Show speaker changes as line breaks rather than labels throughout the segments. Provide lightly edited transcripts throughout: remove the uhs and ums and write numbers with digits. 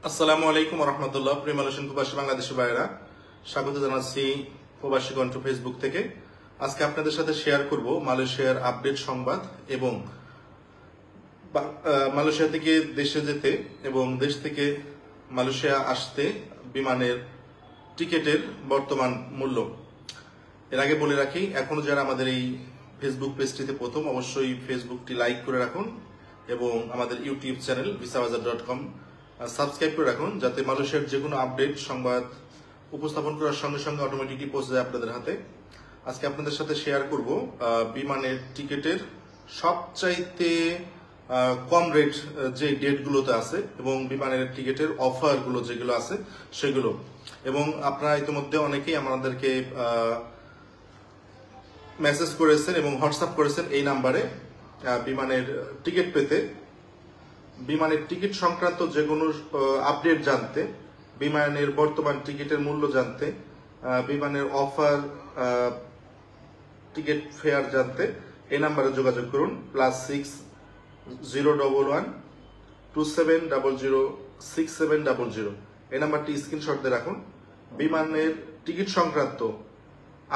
আসসালামু আলাইকুম রহমতুল্লাহ। প্রিয় মালয়েশিয়ান প্রবাসী বাংলাদেশি ভাইয়েরা, স্বাগত জানাচ্ছি প্রবাসী কণ্ঠ ফেসবুক থেকে। আজকে আপনাদের সাথে শেয়ার করব মালয়েশিয়ার আপডেট সংবাদ এবং মালয়েশিয়া থেকে দেশে যেতে এবং দেশ থেকে মালয়েশিয়া আসতে বিমানের টিকিটের বর্তমান মূল্য। এর আগে বলে রাখি, এখনো যারা আমাদের এই ফেসবুক পেজটিতে প্রথম, অবশ্যই ফেসবুকটি লাইক করে রাখুন এবং আমাদের ইউটিউব চ্যানেল visabazaar.com সাবস্ক্রাইব করে রাখুন, যাতে মালয়েশিয়ার যে কোনো আপডেট সংবাদ উপস্থাপন করার সঙ্গে সঙ্গে অটোমেটিকলি পৌঁছে যায় আপনাদের হাতে। আজকে আপনাদের সাথে শেয়ার করব বিমানের টিকিটের সবচাইতে কম রেট যে ডেটগুলোতে আছে এবং বিমানের টিকিটের অফারগুলো যেগুলো আছে সেগুলো। এবং আপনারা ইতিমধ্যে অনেকেই আমাদেরকে মেসেজ করেছেন এবং হোয়াটসঅ্যাপ করেছেন এই নাম্বারে বিমানের টিকিট পেতে, বিমানের টিকিট সংক্রান্ত যে কোনো আপডেট জানতে, বিমানের বর্তমান টিকিটের মূল্য জানতে, বিমানের অফার টিকিট ফেয়ার জানতে এই নাম্বারে যোগাযোগ করুন। +601127006700 এই নাম্বারটি স্ক্রিনশট দিয়ে রাখুন। বিমানের টিকিট সংক্রান্ত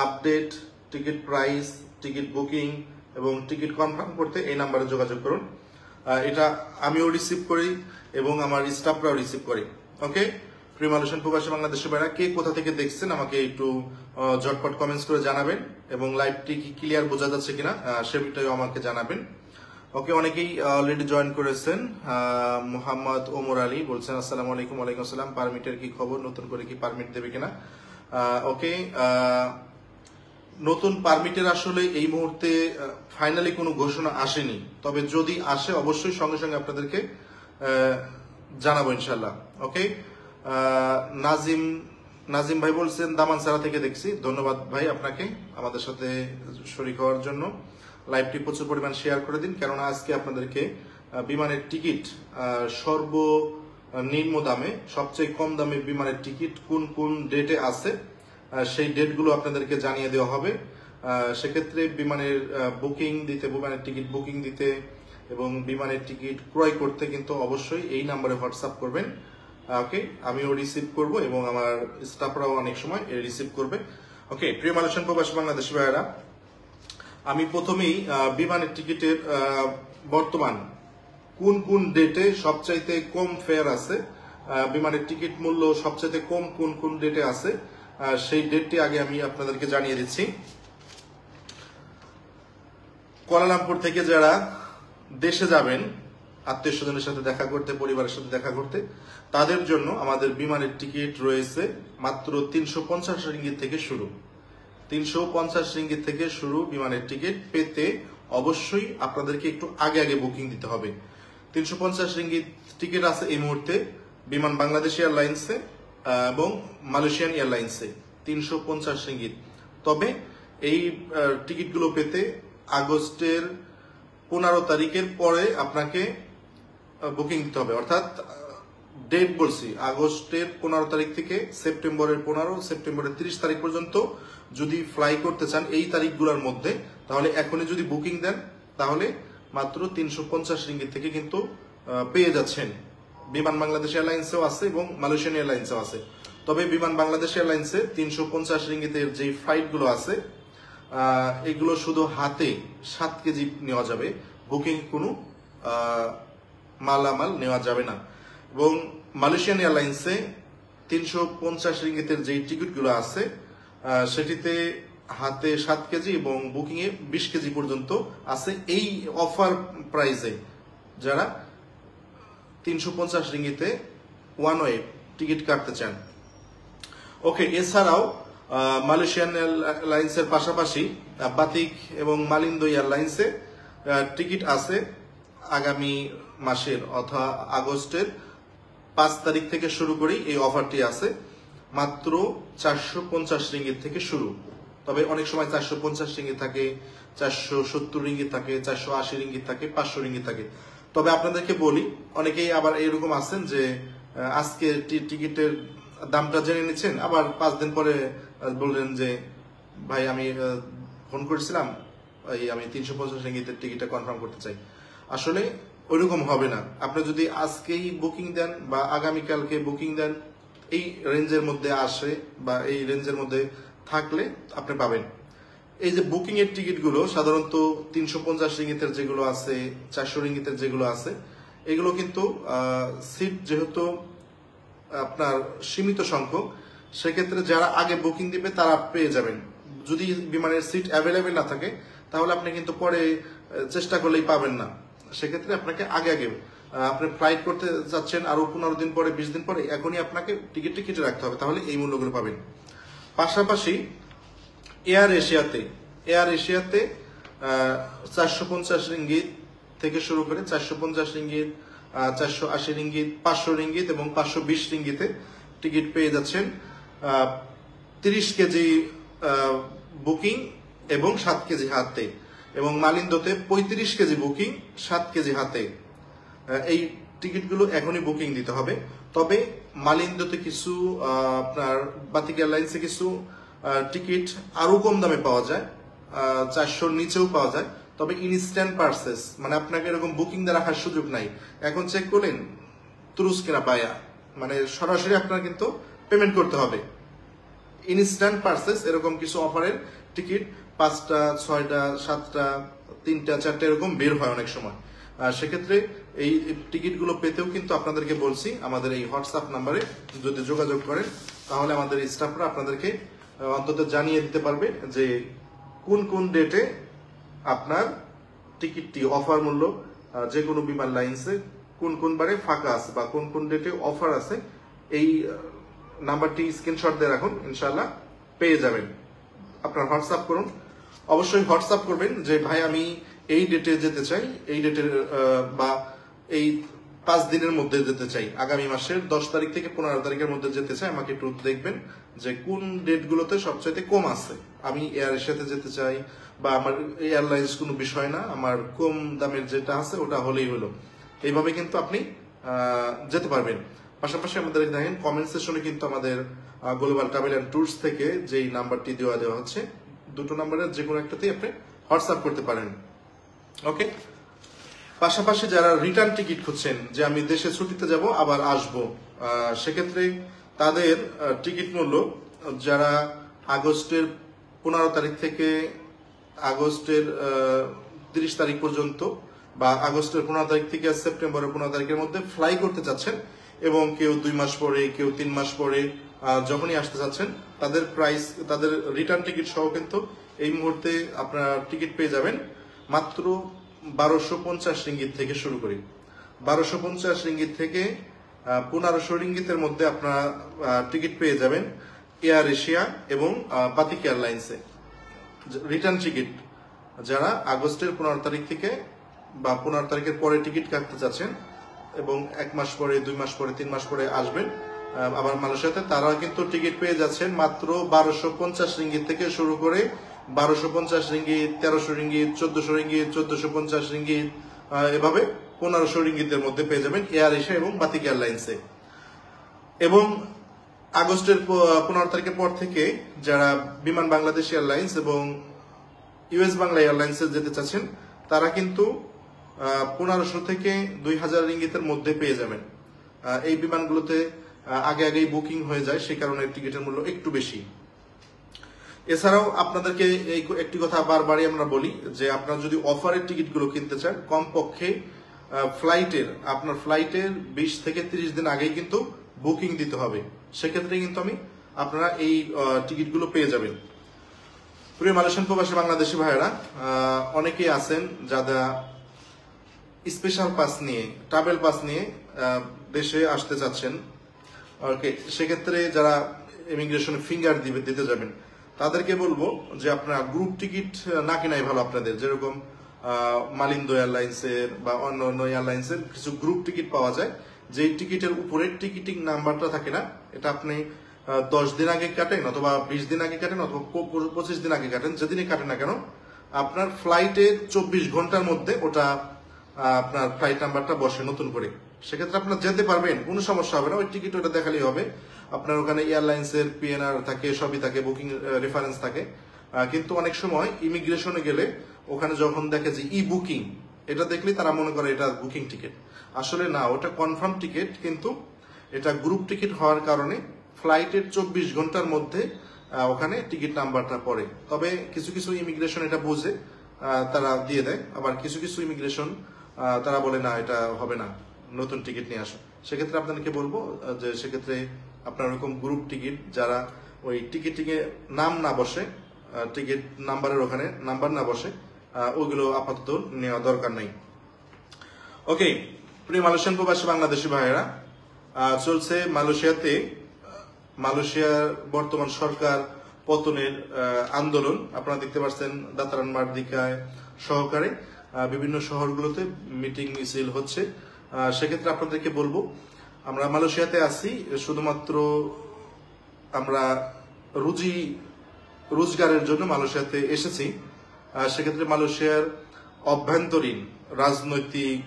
update, ticket price, ticket booking এবং টিকিট কনফার্ম করতে এই নাম্বারে যোগাযোগ করুন। এটা আমিও রিসিভ করি এবং আমার স্টাফরাও রিসিভ করি। ওকে, প্রিয় মালয়েশিয়ান প্রবাসী বাংলাদেশি ভাইরা, কে কোথা থেকে দেখছেন আমাকে একটু ঝটপট কমেন্টস করে জানাবেন এবং লাইভটি কি ক্লিয়ার বোঝা যাচ্ছে কিনা সেটাও আমাকে জানাবেন। ওকে, অনেকেই অলরেডি জয়েন করেছেন। মোহাম্মদ ওমর আলী বলছেন আসসালামু আলাইকুম। ওয়ালাইকুম আসসালাম। পারমিটের কি খবর? নতুন করে কি পারমিট দেবে কিনা? ওকে, নতুন পারমিটের আসলে এই মুহূর্তে ফাইনালি কোনো ঘোষণা আসেনি, তবে যদি আসে অবশ্যই সঙ্গে সঙ্গে আপনাদেরকে জানাবো ইনশাল্লাহ। ওকে, নাজিম ভাই বলছেন দামানসারা থেকে দেখছি। ধন্যবাদ ভাই আপনাকে আমাদের সাথে শরীক হওয়ার জন্য। লাইভটি প্রচুর পরিমাণ শেয়ার করে দিন, কেননা আজকে আপনাদেরকে বিমানের টিকিট সর্বনিম্ন দামে, সবচেয়ে কম দামে বিমানের টিকিট কোন কোন ডেটে আছে সেই ডেটগুলো আপনাদেরকে জানিয়ে দেওয়া হবে। সেক্ষেত্রে বিমানের বুকিং দিতে, বিমানের টিকিট বুকিং দিতে এবং বিমানের টিকিট ক্রয় করতে কিন্তু অবশ্যই এই নাম্বারে হোয়াটসঅ্যাপ করবেন। ওকে, আমিও রিসিভ করব এবং আমার স্টাফরাও অনেক সময় রিসিভ করবে। ওকে, প্রিয় মালয়েশিয়ান প্রবাসী বাংলাদেশি ভাইয়েরা, আমি প্রথমেই বিমানের টিকিটের বর্তমান কোন কোন ডেটে সবচাইতে কম ফেয়ার আছে, বিমানের টিকিট মূল্য সবচাইতে কম কোন কোন ডেটে আছে সেই ডেটটি আগে আমি আপনাদেরকে জানিয়ে দিচ্ছি। কুয়ালালামপুর থেকে যারা দেশে যাবেন আত্মীয় স্বজনের সাথে দেখা করতে, পরিবারের সাথে দেখা করতে, তাদের জন্য আমাদের বিমানের টিকিট রয়েছে মাত্র 350 রিঙ্গিত থেকে শুরু। 350 রিঙ্গিত থেকে শুরু বিমানের টিকিট পেতে অবশ্যই আপনাদেরকে একটু আগে আগে বুকিং দিতে হবে। 350 রিঙ্গিত টিকিট আছে এই মুহূর্তে বিমান বাংলাদেশ এয়ারলাইন্সে এবং মালয়েশিয়ান এয়ারলাইন্সে 350 রিঙ্গিত। তবে এই টিকিটগুলো পেতে আগস্টের 15 তারিখের পরে আপনাকে বুকিং দিতে হবে, অর্থাৎ ডেট বলছি আগস্টের 15 তারিখ থেকে সেপ্টেম্বরের 15, সেপ্টেম্বরের 30 তারিখ পর্যন্ত যদি ফ্লাই করতে চান এই তারিখগুলোর মধ্যে, তাহলে এখনই যদি বুকিং দেন তাহলে মাত্র 350 রিঙ্গিত থেকে কিন্তু পেয়ে যাচ্ছেন। বিমান বাংলাদেশ এয়ারলাইন্সেও আছে এবং মালয়েশিয়ান এয়ারলাইন্সেও আছে। তবে বিমান বাংলাদেশ এয়ারলাইন্সে 350 রিঙ্গিতের যে ফ্লাইটগুলো আছে এগুলো শুধু হাতে 7 কেজি নেওয়া যাবে, বুকিং কোনো মালামাল নেওয়া যাবে না। এবং মালয়েশিয়ান এয়ারলাইন্সে 350 রিঙ্গিতের যে টিকিটগুলো আছে সেটিতে হাতে 7 কেজি এবং বুকিং এ 20 কেজি পর্যন্ত আছে এই অফার প্রাইসে যারা 350 রিঙ্গিতে ওয়ান ওয়ে টিকিট কাটতে চান। ওকে, এছাড়াও মালয়েশিয়ান এয়ারলাইন্সের পাশাপাশি বাতিক এবং মালিন্দো এয়ারলাইন্সে টিকিট আছে আগামী মাসের অথবা আগস্টের 5 তারিখ থেকে শুরু করেই এই অফারটি আছে মাত্র 450 রিঙ্গিত থেকে শুরু। তবে অনেক সময় 450 রিঙ্গিত থাকে, 470 রিঙ্গিত থাকে, 480 রিঙ্গিত থাকে, 500 রিঙ্গিত থাকে। তবে আপনাদেরকে বলি, অনেকেই আবার এরকম আছেন যে আজকে টিকিটের দামটা জেনে নিচ্ছেন, আবার 5 দিন পরে বললেন যে ভাই আমি ফোন করেছিলাম, আমি 350 রিঙ্গিতের টিকিটটা কনফার্ম করতে চাই। আসলে ওইরকম হবে না। আপনি যদি আজকেই বুকিং দেন বা আগামীকালকে বুকিং দেন, এই রেঞ্জের মধ্যে আসে বা এই রেঞ্জের মধ্যে থাকলে আপনি পাবেন। এই যে বুকিং এর টিকিটগুলো সাধারণত 350 রিঙ্গিতের যেগুলো আছে, 400 রিঙ্গিতের যেগুলো আছে, এগুলো কিন্তু সিট যেহেতু আপনার সীমিত সংখ্যক, সেক্ষেত্রে যারা আগে বুকিং দিবে তারা পেয়ে যাবেন। যদি বিমানের সিট অ্যাভেলেবেল না থাকে তাহলে আপনি কিন্তু পরে চেষ্টা করলেই পাবেন না। সেক্ষেত্রে আপনাকে আগে আগে আপনি ফ্লাইট করতে যাচ্ছেন আরো 15 দিন পরে, 20 দিন পরে, এখনই আপনাকে টিকিটটা কেটে রাখতে হবে, তাহলে এই মূল্যগুলো পাবেন। পাশাপাশি এয়ার এশিয়াতে 450 রিঙ্গিত থেকে শুরু করে 450 রিঙ্গিত, 480 রিঙ্গিত, 500 রিঙ্গিত এবং 520 রিঙ্গিতে টিকিট পেয়ে যাচ্ছেন 30 কেজি বুকিং এবং 7 কেজি হাতে, এবং মালিন্দোতে 35 কেজি বুকিং, 7 কেজি হাতে। এই টিকিটগুলো এখনই বুকিং দিতে হবে। তবে মালিন্দোতে কিছু আপনার বাতিক এয়ারলাইন্সে কিছু টিকিট আরো কম দামে পাওয়া যায়, 400 নিচেও পাওয়া যায়। তবে ইনস্ট্যান্ট পারচেস, মানে আপনাকে এরকম বুকিং দিয়ে রাখার সুযোগ নাই। এখন চেক করলেন তুরস্কেরা পায়া, মানে সরাসরি আপনার কিন্তু পেমেন্ট করতে হবে। ইনস্ট্যান্ট পারচেস এরকম কিছু অফারের টিকিট 5টা, 6টা, 7টা, 3টা, 4টা এরকম বের হয় অনেক সময়। সেক্ষেত্রে এই টিকিটগুলো পেতেও কিন্তু আপনাদেরকে বলছি আমাদের এই হোয়াটসঅ্যাপ নাম্বারে যদি যোগাযোগ করেন, তাহলে আমাদের স্টাফরা আপনাদেরকে অন্তত জানিয়ে দিতে পারবে যে কোন কোন ডেটে আপনার টিকিটটি অফার মূল্য যে কোনো বিমান লাইন্সে কোন কোন বারে ফাঁকা আছে বা কোন কোন ডেটে অফার আছে। এই নাম্বারটি স্ক্রিনশট দিয়ে রাখুন, ইনশাআল্লাহ পেয়ে যাবেন। আপনার হোয়াটসঅ্যাপ করুন, অবশ্যই হোয়াটসঅ্যাপ করবেন যে ভাই আমি এই ডেটে যেতে চাই, এই ডেটের বা এই 5 দিনের মধ্যে যেতে চাই, আগামী মাসের 10 তারিখ থেকে 15 তারিখের মধ্যে যেতে চাই। আমাকে একটু দেখবেন যে কোন ডেটগুলোতে সবচাইতে কম আছে। আমি এয়ার এশিয়াতে যেতে চাই বা আমার এয়ারলাইন্স কোনো বিষয় না, আমার কম দামের যেটা আছে ওটা হলেই হলো। এইভাবে কিন্তু আপনি যেতে পারবেন। পাশাপাশি আমাদের দেখেন কমেন্ট সেকশনে কিন্তু আমাদের গ্লোবাল ট্রাভেল এন্ড ট্যুরস থেকে যেই নাম্বারটি দেওয়া হচ্ছে, দুটো নাম্বারের যে কোনো একটাতেই আপনি হোয়াটসঅ্যাপ করতে পারেন। ওকে। পাশাপাশি যারা রিটার্ন টিকিট খুঁজছেন যে আমি দেশে ছুটিতে যাব আবার আসব, সেক্ষেত্রে তাদের টিকিট মূল্য যারা আগস্টের 15 তারিখ থেকে আগস্টের 30 তারিখ পর্যন্ত বা আগস্টের 15 তারিখ থেকে সেপ্টেম্বরের 15 তারিখের মধ্যে ফ্লাই করতে চাচ্ছেন এবং কেউ 2 মাস পরে, কেউ 3 মাস পরে যখনই আসতে চাচ্ছেন, তাদের প্রাইস, তাদের রিটার্ন টিকিট সহ কিন্তু এই মুহূর্তে আপনারা টিকিট পেয়ে যাবেন মাত্র 1250 রিঙ্গিত থেকে শুরু করি। 1250 রিঙ্গিত থেকে 1500 রিঙ্গিতের মধ্যে আপনারা টিকিট পেয়ে যাবেন এয়ার এশিয়া এবং বাতিক এয়ারলাইন্সে। রিটার্ন টিকিট যারা আগস্টের 15 তারিখ থেকে বা 15 তারিখের পরে টিকিট কাটতে চাচ্ছেন এবং 1 মাস পরে, 2 মাস পরে, 3 মাস পরে আসবেন আবার মালয়েশিয়াতে, তারা কিন্তু টিকিট পেয়ে যাচ্ছেন মাত্র 1250 রিঙ্গিত থেকে শুরু করে 1250 রিঙ্গিত, 1300 রিঙ্গিত, 1400 রিঙ্গিত, 1450 রিঙ্গিত, এভাবে 1500 রিঙ্গিতের মধ্যে পেয়ে যাবেন এয়ার এশিয়া এবং বাতিক এয়ারলাইন্সে। এবং আগস্টের 15 তারিখের পর থেকে যারা বিমান বাংলাদেশ এয়ারলাইন্স এবং ইউএস বাংলা এয়ারলাইন্সে যেতে চাচ্ছেন, তারা কিন্তু 1500 থেকে 2000 রিঙ্গিতের মধ্যে পেয়ে যাবেন। এই বিমানগুলোতে আগে আগেই বুকিং হয়ে যায়, সেই কারণে টিকিটের মূল্য একটু বেশি। এছাড়াও আপনাদেরকে এই একটি কথা বারবারই আমরা বলি যে আপনারা যদি অফারের টিকিটগুলো কিনতে চান, কমপক্ষে আপনার ফ্লাইটের 20 থেকে 30 দিন আগেই কিন্তু বুকিং দিতে হবে। সেক্ষেত্রে কিন্তু আপনারা এই টিকিটগুলো পেয়ে যাবেন। প্রিয় মালয়েশিয়ান প্রবাসী বাংলাদেশি ভাইয়েরা, অনেকেই আছেন যারা স্পেশাল পাস নিয়ে, ট্রাভেল পাস নিয়ে দেশে আসতে চাচ্ছেন। ওকে, সেক্ষেত্রে যারা ইমিগ্রেশনে ফিঙ্গার দিতে যাবেন, তাদেরকে বলবো যে আপনারা গ্রুপ টিকিট না কেনাই ভালো আপনাদের। যেরকম মালিন্দো এয়ারলাইন্সের বা অন্য অন্য এয়ারলাইন্সের কিছু গ্রুপ টিকিট পাওয়া যায়, যেই টিকিটের উপরে টিকিটিং নাম্বারটা থাকে না, এটা আপনি 10 দিন আগে কাটেন অথবা 20 দিন আগে কাটেন অথবা 25 দিন আগে কাটেন, যেদিনই কাটেন না কেন, আপনার ফ্লাইটের 24 ঘন্টার মধ্যে ওটা আপনার ফ্লাইট নাম্বারটা বসে নতুন করে। সেক্ষেত্রে আপনার যেতে পারবেন, কোনো সমস্যা হবে না। ওই টিকিট ওটা দেখালেই হবে। আপনার ওখানে এয়ারলাইন্সের পিএনআর থাকে, সবই থাকে, বুকিং রেফারেন্স থাকে। কিন্তু অনেক সময় ইমিগ্রেশনে গেলে ওখানে যখন দেখে যে ই বুকিং, এটা দেখলেই তারা মনে করে এটা বুকিং টিকিট। আসলে না, ওটা কনফার্ম টিকিট, কিন্তু এটা গ্রুপ টিকিট হওয়ার কারণে ফ্লাইটের 24 ঘন্টার মধ্যে ওখানে টিকিট নাম্বারটা পড়ে। তবে কিছু কিছু ইমিগ্রেশন এটা বুঝে তারা দিয়ে দেয়, আবার কিছু কিছু ইমিগ্রেশন তারা বলে না এটা হবে না, নতুন টিকিট নিয়ে আসো। সেক্ষেত্রে আপনাদেরকে বলবো যে সেক্ষেত্রে আপনার ওরকম গ্রুপ টিকিট যারা ওই টিকিটিংয়ে নাম না বসে, টিকিট নাম্বারের ওখানে নাম্বার না বসে, ওইগুলো আপাতত নেওয়া দরকার নেই। ওকে, প্রিয় মালয়েশিয়ান প্রবাসী বাংলাদেশি ভাইয়েরা, চলছে মালয়েশিয়ার বর্তমান সরকার পতনের আন্দোলন। আপনারা দেখতে পাচ্ছেন দাতারান মার্দিকায় সহকারে বিভিন্ন শহরগুলোতে মিটিং মিছিল হচ্ছে। সেক্ষেত্রে আপনাদেরকে বলবো, আমরা মালয়েশিয়াতে আছি শুধুমাত্র আমরা রোজগারের জন্য মালয়েশিয়াতে এসেছি। সেক্ষেত্রে মালয়েশিয়ার অভ্যন্তরীণ রাজনৈতিক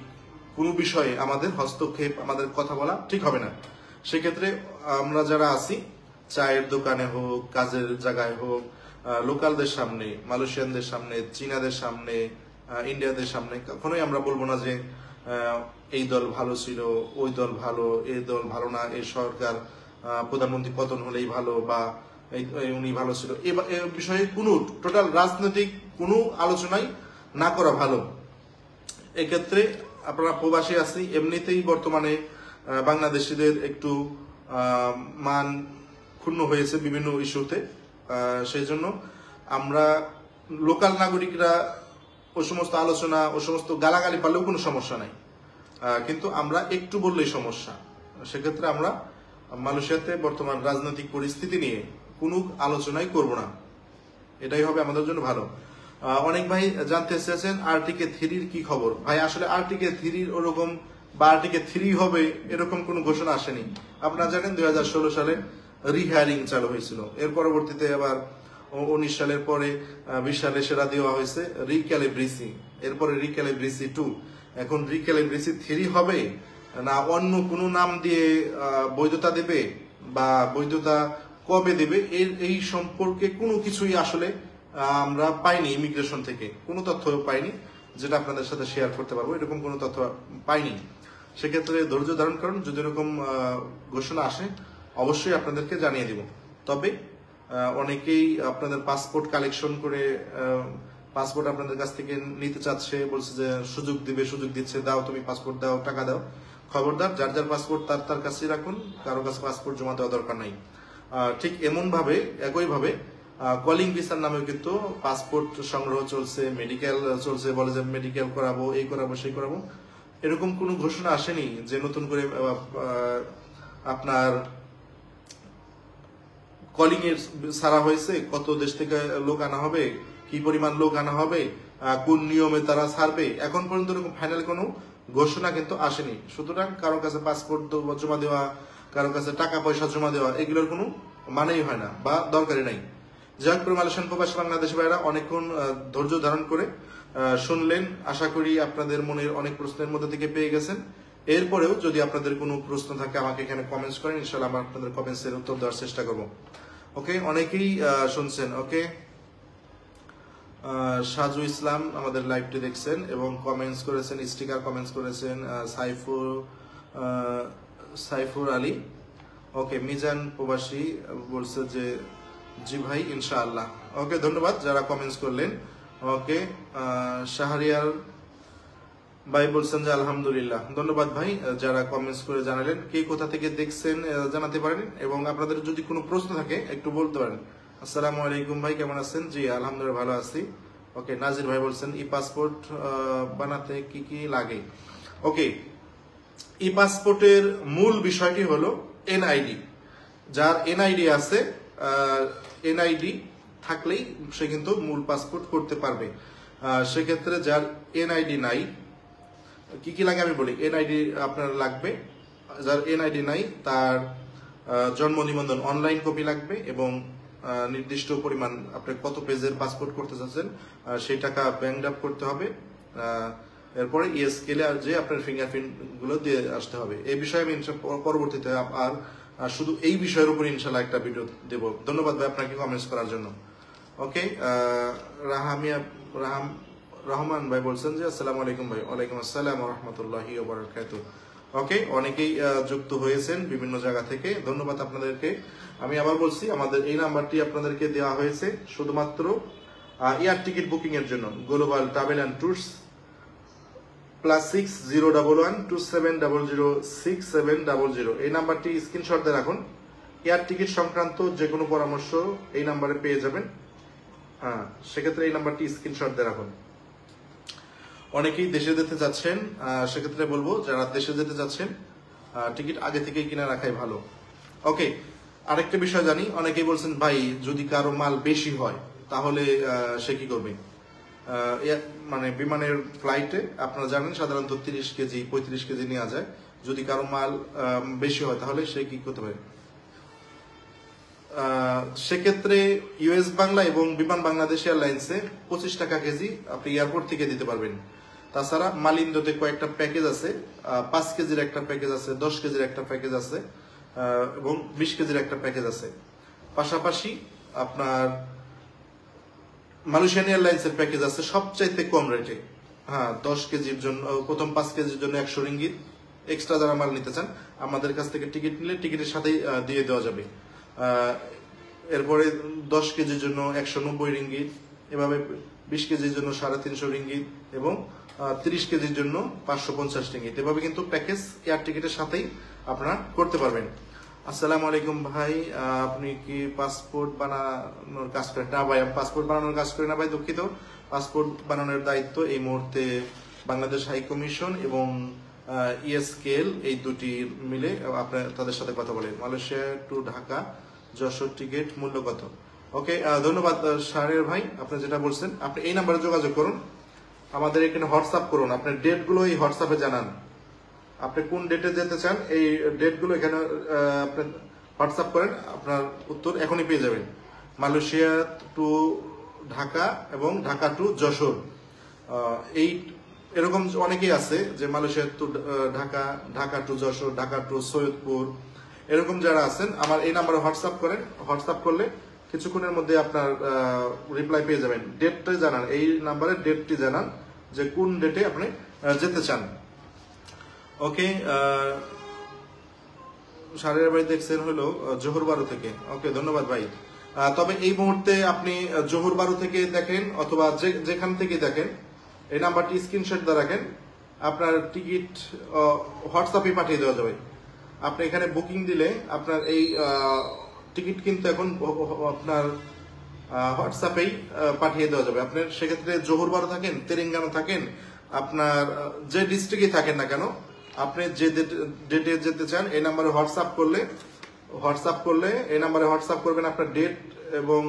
কোনো বিষয়ে আমাদের হস্তক্ষেপ, আমাদের কথা বলা ঠিক হবে না। সেক্ষেত্রে আমরা যারা আছি, চায়ের দোকানে হোক, কাজের জায়গায় হোক, লোকালদের সামনে, মালয়েশিয়ানদের সামনে, চীনাদের সামনে, ইন্ডিয়াদের সামনে কখনোই আমরা বলবো না যে এই দল ভালো ছিল, ওই দল ভালো, এই দল ভালো না, এই সরকার প্রধানমন্ত্রী পতন হলেই ভালো, বা উনি ভালো ছিল। এ বিষয়ে কোনো টোটাল রাজনৈতিক কোনো আলোচনাই না করা ভালো। এক্ষেত্রে আপনারা প্রবাসী আছি, এমনিতেই বর্তমানে বাংলাদেশিদের একটু মান ক্ষুণ্ণ হয়েছে বিভিন্ন ইস্যুতে। সেই জন্য আমরা লোকাল নাগরিকরা ও সমস্ত আলোচনা, ও সমস্ত গালাগালি পারলেও কোনো সমস্যা নাই, কিন্তু আমরা একটু বললেই সমস্যা। সেক্ষেত্রে আমরা মালয়েশিয়াতে বর্তমান রাজনৈতিক পরিস্থিতি নিয়ে কোনো আলোচনাই করব না, এটাই হবে আমাদের জন্য ভালো। অনেক ভাই জানতে চেয়েছেন আরটিকে 3-র কি খবর। ভাই আসলে আরটিকে 3 ওরকম বা আরটিকে 3 হবে এরকম কোনো ঘোষণা আসেনি। আপনারা জানেন 2016 সালে রিহায়ারিং চালু হয়েছিল, এর পরবর্তীতে আবার 19 সালের পরে 20 সালে সেরা দেওয়া হয়েছে রিক্যালিব্রেসি, এরপরে রিক্যালিব্রেসি 2, এখন রিক্যালিব্রেসি 3 হবে না অন্য কোনো নাম দিয়ে বৈধতা দেবে, বা বৈধতা কবে দেবে এই সম্পর্কে কোনো কিছুই আসলে আমরা পাইনি। ইমিগ্রেশন থেকে কোনো তথ্য পাইনি যেটা আপনাদের সাথে শেয়ার করতে পারবো, এরকম কোনো তথ্য পাইনি। সেক্ষেত্রে ধৈর্য ধারণ করুন, যদি এরকম ঘোষণা আসে অবশ্যই আপনাদেরকে জানিয়ে দিব। তবে অনেকেই আপনাদের পাসপোর্ট কালেকশন করে পাসপোর্ট আপনাদের কাছ থেকে নিতে চাচ্ছে, বলছে যে সুযোগ দিচ্ছে, দাও তুমি পাসপোর্ট দাও, টাকা দাও। খবরদার, যার যার পাসপোর্ট তার কাছেই রাখুন, কারো কাছে পাসপোর্ট জমা দেওয়া দরকার নাই। ঠিক একইভাবে কলিং ভিসার নামে কিন্তু পাসপোর্ট সংগ্রহ চলছে, মেডিকেল চলছে, বলে যে মেডিকেল করাবো, এই করাবো, সেই করাবো। এরকম কোনো ঘোষণা আসেনি যে নতুন করে আপনার কলিং এর ছাড়া হয়েছে, কত দেশ থেকে লোক আনা হবে, কি পরিমাণ লোক আনা হবে, কোন নিয়মে তারা ছাড়বে, এখন পর্যন্ত এরকম ফাইনাল কোনো ঘোষণা কিন্তু আসেনি। সুতরাং কারো কাছে পাসপোর্ট জমা দেওয়া, কারো কাছে টাকা পয়সা জমা দেওয়া, এগুলোর কোনো মানেই হয় না বা দরকারই নাই। যাই হোক, মালয়েশিয়ান প্রবাসী বাংলাদেশি ভাইরা অনেকক্ষণ ধৈর্য ধারণ করে শুনলেন। আশা করি আপনাদের মনের অনেক প্রশ্নের মধ্যে থেকে পেয়ে গেছেন। এরপরেও যদি আপনাদের কোনো প্রশ্ন থাকে আমাকে এখানে কমেন্টস করেন, ইনশাআল্লাহ আমরা আপনাদের কমেন্টসের উত্তর দেওয়ার চেষ্টা করব। ওকে, অনেকেই শুনছেন। ওকে, সাজু ইসলাম আমাদের লাইভটি দেখছেন এবং কমেন্টস করেছেন, স্টিকার কমেন্টস করেছেন। সাইফুর আলী, ওকে, মিজান প্রবাসী বলছে যে জি ভাই ইনশাআল্লাহ। ওকে, ধন্যবাদ যারা কমেন্টস করলেন। ওকে, শাহরিয়ার ভাই বলছেন যে আলহামদুলিল্লাহ। ধন্যবাদ ভাই যারা কমেন্টস করে জানালেন। কে কোথা থেকে দেখছেন জানাতে পারেন, এবং আপনাদের যদি কোনো প্রশ্ন থাকে একটু বলতে পারেন। আসসালামু আলাইকুম ভাই, কেমন আছেন? জি আলহামদুলিল্লাহ ভালো আছি। ওকে, নাজির ভাই বলছেন ই পাসপোর্ট বানাতে কি কি লাগে। ওকে, ই পাসপোর্টের মূল বিষয়টি হলো এনআইডি। যার এনআইডি আছে, এনআইডি থাকলেই সে কিন্তু মূল পাসপোর্ট করতে পারবে। সেক্ষেত্রে যার এনআইডি নাই, কি কি লাগে আমি বলি। এনআইডি আপনার লাগবে, যার এনআইডি নাই তার জন্ম নিবন্ধন অনলাইন কপি লাগবে, এবং নির্দিষ্ট পরিমাণ আপনি কত পেজের পাসপোর্ট করতে চাচ্ছেন সেই টাকা ব্যাংক ড্রাফট করতে হবে। এরপরে স্কেলে যে আপনার ফিঙ্গারপ্রিন্ট গুলো দিয়ে আসতে হবে। এই বিষয়ে আমি পরবর্তীতে আর শুধু এই বিষয়ের উপর ইনশাল্লাহ একটা ভিডিও দেব। ধন্যবাদ ভাই আপনাকে কমেন্টস করার জন্য। ওকে, রহমান ভাই বলছেন যে আসসালামু আলাইকুম ভাই। ওয়ালাইকুম আসসালাম ওয়া রাহমাতুল্লাহি ওয়া বারাকাতুহু। ওকে, অনেকেই যুক্ত হয়েছেন বিভিন্ন জায়গা থেকে, ধন্যবাদ আপনাদেরকে। আমি আবার বলছি, আমাদের এই নাম্বারটি আপনাদেরকে দেওয়া হয়েছে শুধুমাত্র এয়ার টিকিট বুকিং এর জন্য। গ্লোবাল ট্রাভেল অ্যান্ড ট্যুরস +601127006700 এই নাম্বারটি স্ক্রিনশট দিয়ে রাখুন। এয়ার টিকিট সংক্রান্ত যে কোনো পরামর্শ এই নাম্বারে পেয়ে যাবেন। হ্যাঁ, সেক্ষেত্রে এই নাম্বারটি স্ক্রিনশট দিয়ে রাখুন। অনেকেই দেশে যেতে যাচ্ছেন, সেক্ষেত্রে বলবো যারা দেশে যেতে যাচ্ছেন টিকিট আগে থেকেই কিনে রাখাই ভালো। ওকে, আরেকটা বিষয় জানি, অনেকেই বলছেন ভাই যদি কারো মাল বেশি হয় তাহলে সে কি করবে? মানে বিমানের ফ্লাইটে আপনারা জানেন সাধারণত 30 কেজি 35 কেজি নেওয়া যায়। যদি কারো মাল বেশি হয় তাহলে সে কি করতে পারে? সেক্ষেত্রে ইউএস বাংলা এবং বিমান বাংলাদেশ এয়ারলাইন্সে 25 টাকা কেজি আপনি এয়ারপোর্ট থেকে দিতে পারবেন। তাছাড়া মালিন্দ্রতে কয়েকটা প্যাকেজ আছে, 5 কেজির একটা প্যাকেজ আছে, 10 কেজির একটা প্যাকেজ আছে এবং 20 কেজির একটা প্যাকেজ আছে। পাশাপাশি আপনার মালয়েশিয়ান এয়ারলাইন্সের প্যাকেজ আছে সবচাইতে কম রেটে। হ্যাঁ, 10 কেজির জন্য প্রথম 5 কেজির জন্য 100 রিঙ্গিত। এক্সট্রা যারা মাল নিতে চান আমাদের কাছ থেকে টিকিট নিলে টিকিটের সাথেই দিয়ে দেওয়া যাবে। এরপরে 10 কেজির জন্য 190 রিঙ্গিত, এভাবে 20 কেজির জন্য 350 রিঙ্গিত এবং 30 কেজির জন্য 550 রিঙ্গিত। এভাবে কিন্তু প্যাকেজ এয়ার টিকিটের সাথেই আপনারা করতে পারবেন। আসসালামু আলাইকুম ভাই, আপনি কি পাসপোর্ট বানানোর কাজ করেন? না ভাই, আমি পাসপোর্ট বানানোর কাজ করি না ভাই, দুঃখিত। পাসপোর্ট বানানোর দায়িত্ব এই মুহূর্তে বাংলাদেশ হাই কমিশন এবং ইএসকেএল এই দুটি মিলে আপনার তাদের সাথে কথা বলে। Malaysia to Dhaka Jessore ticket মূল্য কত? ওকে, ধন্যবাদ শাহরিয়ার ভাই, আপনি যেটা বলছেন আপনি এই নাম্বারে যোগাযোগ করুন, আমাদের এখানে হোয়াটসঅ্যাপ করুন, আপনার ডেটগুলো এই হোয়াটসঅ্যাপে জানান। আপনি কোন ডেটে যেতে চান এই ডেটগুলো এখানে আপনি হোয়াটসঅ্যাপ করেন, আপনার উত্তর এখনই পেয়ে যাবেন। মালয়েশিয়া টু ঢাকা এবং ঢাকা টু যশোর, এই এরকম অনেকেই আছে যে Malaysia to Dhaka, Dhaka to Jessore, Dhaka to Saidpur, এরকম যারা আছেন আমার এই নাম্বারে হোয়াটসঅ্যাপ করেন। হোয়াটসঅ্যাপ করলে কিছুক্ষণের মধ্যে আপনার রিপ্লাই পেয়ে যাবেন। ডেটটা জানান, এই নাম্বারে ডেটটি জানান যে কোন ডেটে আপনি যেতে চান। ওকে, শাহরিয়ার ভাই দেখছেন হলো জোহর বারো থেকে। ওকে, ধন্যবাদ ভাই। তবে এই মুহূর্তে আপনি জোহর বারো থেকে দেখেন অথবা যেখান থেকে দেখেন এই নাম্বারটি স্ক্রিনশট দিয়ে রাখেন, আপনার টিকিট হোয়াটসঅ্যাপে পাঠিয়ে দেওয়া যাবে। আপনি এখানে বুকিং দিলে আপনার এই টিকিট কিন্তু এখন আপনার হোয়াটসঅ্যাপেই পাঠিয়ে দেওয়া যাবে। আপনার সেক্ষেত্রে জোহর বারো থাকেন, তেলেঙ্গানা থাকেন, আপনার যে ডিস্ট্রিক্টে থাকেন না কেন, আপনি যে ডেটে যেতে চান এই নাম্বারে হোয়াটসঅ্যাপ করলে এই নাম্বারে হোয়াটসঅ্যাপ করবেন আপনার ডেট এবং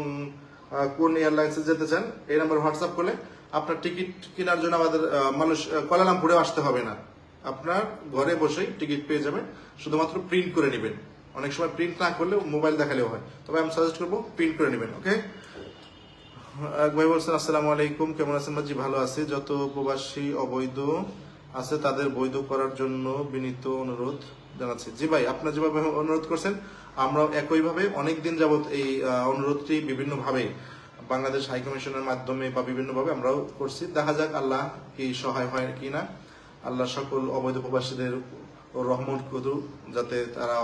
কোন এয়ারলাইন্সে যেতে চান। এই নাম্বারে হোয়াটসঅ্যাপ করলে আপনার টিকিট কেনার জন্য আমাদের কুয়ালালামপুরে আসতে হবে না, আপনার ঘরে বসেই টিকিট পেয়ে যাবেন। শুধুমাত্র প্রিন্ট করে নেবেন, অনেক সময় প্রিন্ট না করলেও মোবাইল দেখালেও হয়, তবে আমি সাজেস্ট করবো প্রিন্ট করে নেবেন। ওকে, ভাই বলছেন আসসালামু আলাইকুম, কেমন আছেন? জি ভালো আছি। যত প্রবাসী অবৈধ আছে তাদের বৈধ করার জন্য বিনীত অনুরোধ জানাচ্ছি। জি ভাই, আপনার যেভাবে অনুরোধ করছেন আমরাও একইভাবে অনেকদিন যাবত এই অনুরোধটি বিভিন্নভাবে বাংলাদেশ হাই কমিশনের মাধ্যমে বা বিভিন্নভাবে আমরাও করছি। দেখা যাক আল্লাহ কি সহায় হয় কিনা। আল্লাহ সকল অবৈধ প্রবাসীদের রহমত করুক যাতে তারা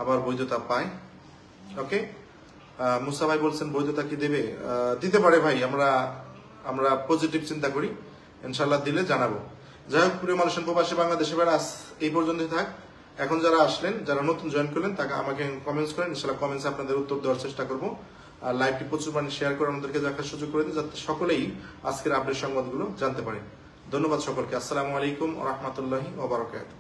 আবার বৈধতা পায়। ওকে, মুসা ভাই বলছেন বৈধতা কি দেবে? দিতে পারে ভাই, আমরা পজিটিভ চিন্তা করি, ইনশাল্লাহ দিলে জানাবো। যাই হোক, প্রিয় মালয়েশিয়ান প্রবাসী বাংলাদেশে আজ এই পর্যন্তই থাক। এখন যারা আসলেন, যারা নতুন জয়েন করলেন তাকে আমাকে কমেন্টস করেন, ইনশাল্লাহ কমেন্টসে আপনাদের উত্তর দেওয়ার চেষ্টা করবো। আর লাইভটি প্রচুর মানে শেয়ার করে আমাদেরকে দেখার সুযোগ করে দিন যাতে সকলেই আজকের আপডেট সংবাদগুলো জানতে পারে। ধন্যবাদ সকলকে। আসসালামু আলাইকুম ওয়া রাহমাতুল্লাহি ওয়া বারাকাতুহু।